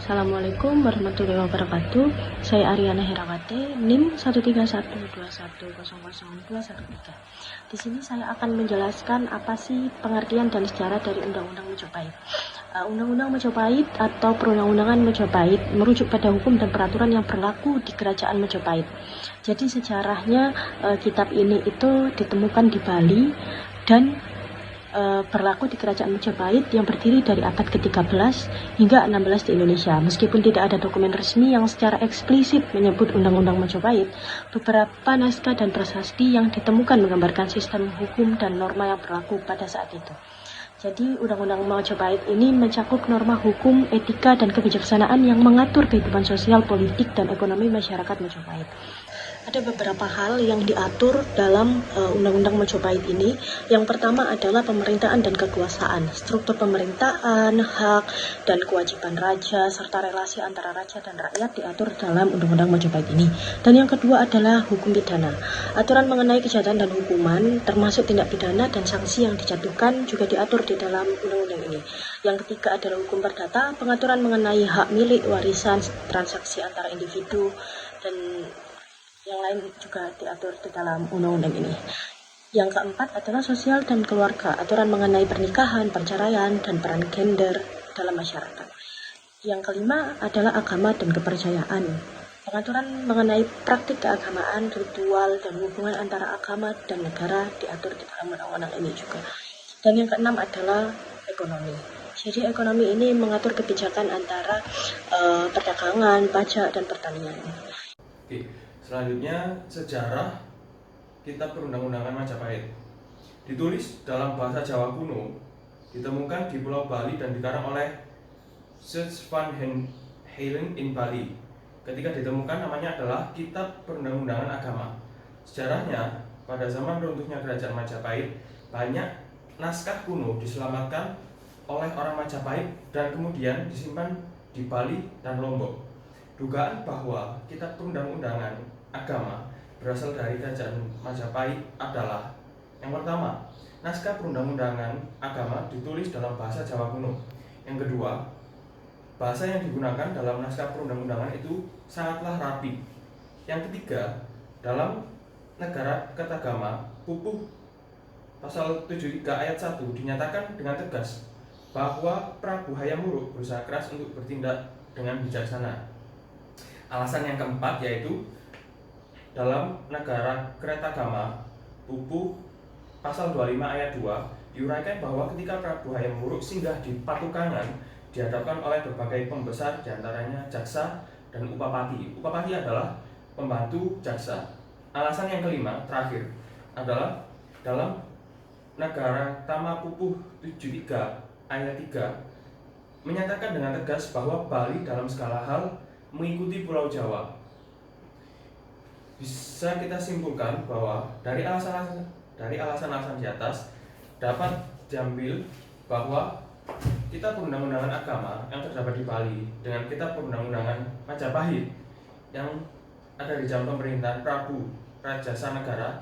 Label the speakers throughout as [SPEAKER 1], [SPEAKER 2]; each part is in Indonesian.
[SPEAKER 1] Assalamualaikum warahmatullahi wabarakatuh. Saya Ariana Herawati, NIM 13121000213. Di sini saya akan menjelaskan apa sih pengertian dan sejarah dari Undang-Undang Majapahit. Undang-Undang Majapahit atau Perundang-undangan Majapahit merujuk pada hukum dan peraturan yang berlaku di Kerajaan Majapahit. Jadi sejarahnya kitab ini itu ditemukan di Bali dan berlaku di Kerajaan Majapahit yang berdiri dari abad ke-13 hingga 16 di Indonesia. Meskipun tidak ada dokumen resmi yang secara eksplisit menyebut Undang-Undang Majapahit, beberapa naskah dan prasasti yang ditemukan menggambarkan sistem hukum dan norma yang berlaku pada saat itu. Jadi Undang-Undang Majapahit ini mencakup norma hukum, etika, dan kebijaksanaan yang mengatur kehidupan sosial, politik, dan ekonomi masyarakat Majapahit. Ada beberapa hal yang diatur dalam Undang-Undang Majapahit ini. Yang pertama adalah pemerintahan dan kekuasaan, struktur pemerintahan, hak dan kewajiban raja, serta relasi antara raja dan rakyat diatur dalam Undang-Undang Majapahit ini. Dan yang kedua adalah hukum pidana. Aturan mengenai kejahatan dan hukuman, termasuk tindak pidana dan sanksi yang dijatuhkan juga diatur di dalam Undang-Undang ini. Yang ketiga adalah hukum perdata, pengaturan mengenai hak milik, warisan, transaksi antara individu, dan yang lain juga diatur di dalam undang-undang ini. Yang keempat adalah sosial dan keluarga, aturan mengenai pernikahan, perceraian, dan peran gender dalam masyarakat. Yang kelima adalah agama dan kepercayaan, pengaturan mengenai praktik keagamaan, ritual, dan hubungan antara agama dan negara diatur di dalam undang-undang ini juga. Dan yang keenam adalah ekonomi. Jadi ekonomi ini mengatur kebijakan antara perdagangan, pajak, dan pertanian.
[SPEAKER 2] Oke. Selanjutnya, sejarah Kitab Perundang-undangan Majapahit. Ditulis dalam bahasa Jawa kuno, ditemukan di Pulau Bali dan dikarang oleh Sir Van Halen in Bali. Ketika ditemukan, namanya adalah Kitab Perundang-undangan Agama. Sejarahnya, pada zaman runtuhnya Kerajaan Majapahit, banyak naskah kuno diselamatkan oleh orang Majapahit dan kemudian disimpan di Bali dan Lombok. Dugaan bahwa Kitab Perundang-undangan Agama berasal dari Kerajaan Majapahit adalah: yang pertama, naskah perundang-undangan agama ditulis dalam bahasa Jawa kuno. Yang kedua, bahasa yang digunakan dalam naskah perundang-undangan itu sangatlah rapi. Yang ketiga, dalam Negara Kertagama Pupuh pasal 73 ayat 1 dinyatakan dengan tegas bahwa Prabu Hayam Wuruk berusaha keras untuk bertindak dengan bijaksana. Alasan yang keempat yaitu dalam Negara Kertagama Pupuh pasal 25 ayat 2 diuraikan bahwa ketika Prabu Hayam Wuruk singgah di Patukangan, dihadapkan oleh berbagai pembesar, diantaranya jaksa dan upapati. Upapati adalah pembantu jaksa. Alasan yang kelima, terakhir, adalah dalam Negara Tama Pupuh 73 ayat 3 menyatakan dengan tegas bahwa Bali dalam segala hal mengikuti Pulau Jawa. Bisa kita simpulkan bahwa dari alasan-alasan di atas dapat diambil bahwa Kitab Perundang-undangan Agama yang terdapat di Bali dengan Kitab Perundang-undangan Majapahit yang ada di zaman pemerintahan Prabu Rajasa Negara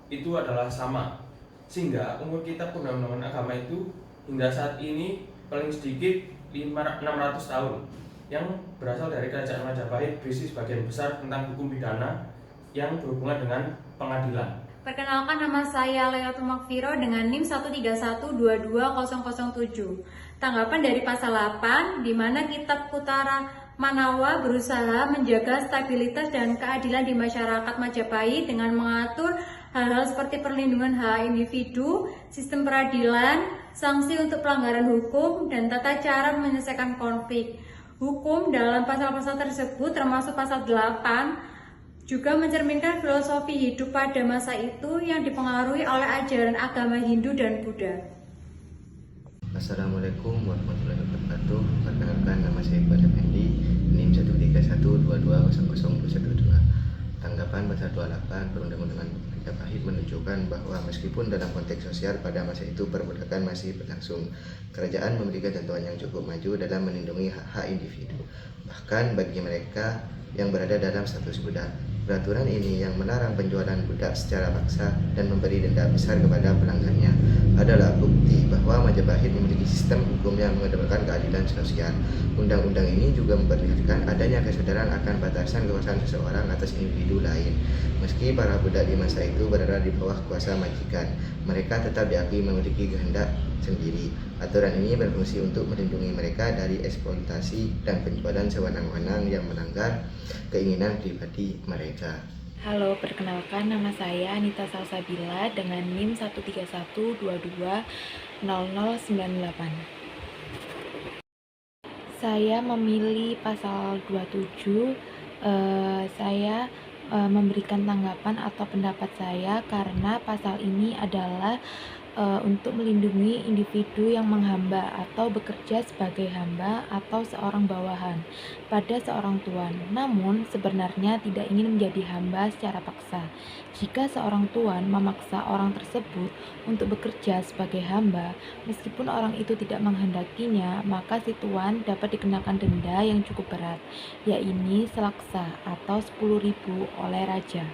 [SPEAKER 2] itu adalah sama, sehingga umur Kitab Perundang-undangan Agama itu hingga saat ini paling sedikit 600 tahun, yang berasal dari Kerajaan Majapahit, berisi sebagian besar tentang hukum pidana yang berhubungan dengan pengadilan.
[SPEAKER 3] Perkenalkan, nama saya Lailatul Makfiro dengan NIM 131220007. Tanggapan dari pasal 8, di mana Kitab Kutara Manawa berusaha menjaga stabilitas dan keadilan di masyarakat Majapahit dengan mengatur hal-hal seperti perlindungan hak individu, sistem peradilan, sanksi untuk pelanggaran hukum, dan tata cara menyelesaikan konflik. Hukum dalam pasal-pasal tersebut termasuk pasal 8 juga mencerminkan filosofi hidup pada masa itu yang dipengaruhi oleh ajaran agama Hindu dan Buddha.
[SPEAKER 4] Assalamualaikum warahmatullahi wabarakatuh. Perkenalkan, nama saya Iqbal Effendi, NIM 131220012. Tanggapan pasal 28 Perundang-undangan Majapahit menunjukkan bahwa meskipun dalam konteks sosial pada masa itu perbudakan masih berlangsung, kerajaan memiliki ketentuan yang cukup maju dalam melindungi hak-hak individu, bahkan bagi mereka yang berada dalam status budak. Peraturan ini yang melarang penjualan budak secara paksa dan memberi denda besar kepada pelanggarnya adalah bukti bahwa Majapahit memiliki sistem hukum yang mengedepankan keadilan sosial. Undang-undang ini juga memperlihatkan adanya kesadaran akan batasan kekuasaan seseorang atas individu lain. Meski para budak di masa itu berada di bawah kuasa majikan, mereka tetap diakui memiliki kehendak sendiri. Aturan ini berfungsi untuk melindungi mereka dari eksploitasi dan penjualan sewenang-wenang yang melanggar keinginan pribadi mereka.
[SPEAKER 5] Halo, perkenalkan nama saya Anita Salsabila dengan NIM 131220098. Saya memilih pasal 27. Saya memberikan tanggapan atau pendapat saya karena pasal ini adalah untuk melindungi individu yang menghamba atau bekerja sebagai hamba atau seorang bawahan pada seorang tuan, namun sebenarnya tidak ingin menjadi hamba secara paksa. Jika seorang tuan memaksa orang tersebut untuk bekerja sebagai hamba, meskipun orang itu tidak menghendakinya, maka si tuan dapat dikenakan denda yang cukup berat, yaitu selaksa atau 10.000 oleh raja.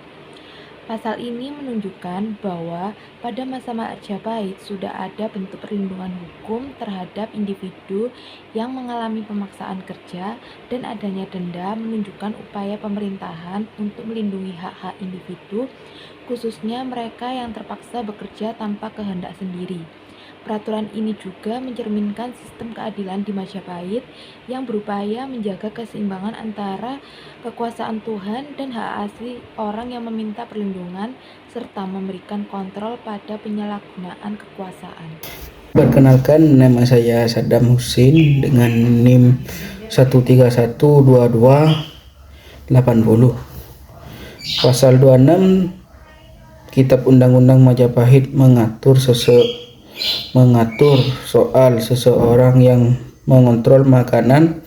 [SPEAKER 5] Pasal ini menunjukkan bahwa pada masa Majapahit sudah ada bentuk perlindungan hukum terhadap individu yang mengalami pemaksaan kerja, dan adanya denda menunjukkan upaya pemerintahan untuk melindungi hak-hak individu, khususnya mereka yang terpaksa bekerja tanpa kehendak sendiri. Peraturan ini juga mencerminkan sistem keadilan di Majapahit yang berupaya menjaga keseimbangan antara kekuasaan Tuhan dan hak asli orang yang meminta perlindungan, serta memberikan kontrol pada penyalahgunaan kekuasaan.
[SPEAKER 6] Perkenalkan, nama saya Saddam Hussein dengan NIM 1312280. Pasal 26 Kitab Undang-Undang Majapahit mengatur soal seseorang yang mengontrol makanan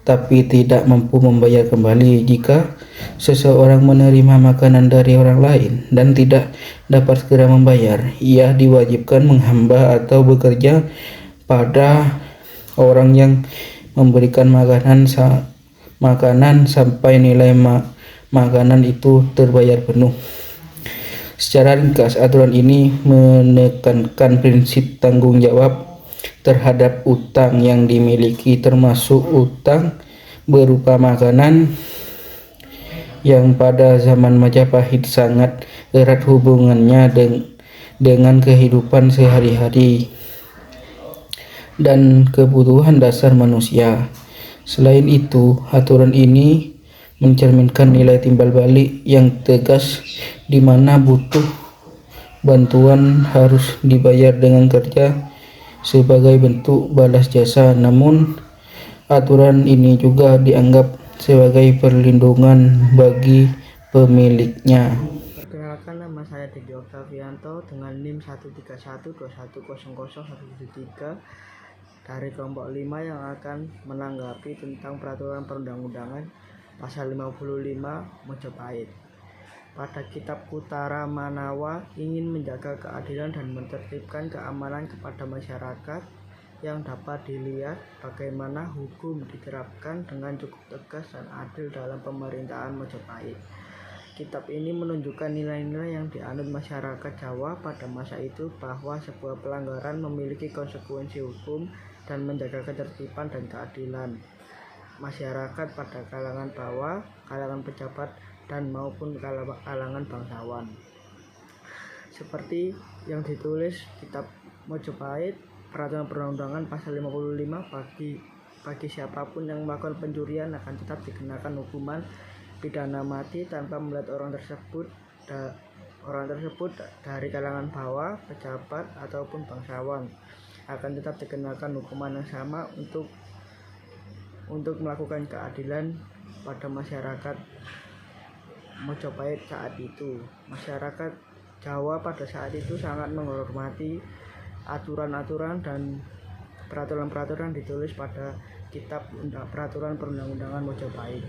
[SPEAKER 6] tapi tidak mampu membayar kembali. Jika seseorang menerima makanan dari orang lain dan tidak dapat segera membayar, ia diwajibkan menghamba atau bekerja pada orang yang memberikan makanan sampai nilai makanan itu terbayar penuh. Secara ringkas, aturan ini menekankan prinsip tanggung jawab terhadap utang yang dimiliki, termasuk utang berupa makanan yang pada zaman Majapahit sangat erat hubungannya dengan kehidupan sehari-hari dan kebutuhan dasar manusia. Selain itu, aturan ini mencerminkan nilai timbal balik yang tegas, di mana butuh bantuan harus dibayar dengan kerja sebagai bentuk balas jasa. Namun, aturan ini juga dianggap sebagai perlindungan bagi pemiliknya.
[SPEAKER 7] Perkenalkan, nama saya Didi Oktavianto dengan NIM 13121000173 dari kelompok 5 yang akan menanggapi tentang peraturan perundang-undangan Pasal 55 Majapahit. Pada Kitab Kutara Manawa ingin menjaga keadilan dan menertibkan keamanan kepada masyarakat, yang dapat dilihat bagaimana hukum diterapkan dengan cukup tegas dan adil dalam pemerintahan Majapahit. Kitab ini menunjukkan nilai-nilai yang dianut masyarakat Jawa pada masa itu, bahwa sebuah pelanggaran memiliki konsekuensi hukum dan menjaga ketertiban dan keadilan masyarakat pada kalangan bawah, kalangan pejabat, dan maupun kalangan bangsawan. Seperti yang ditulis Kitab Majapahit, peraturan perundang-undangan pasal 55, bagi siapapun yang melakukan pencurian akan tetap dikenakan hukuman pidana mati tanpa melihat orang tersebut dari kalangan bawah, pejabat, ataupun bangsawan, akan tetap dikenakan hukuman yang sama untuk melakukan keadilan pada masyarakat Majapahit saat itu. Masyarakat Jawa pada saat itu sangat menghormati aturan-aturan dan peraturan-peraturan ditulis pada Kitab Peraturan Perundang-undangan Majapahit.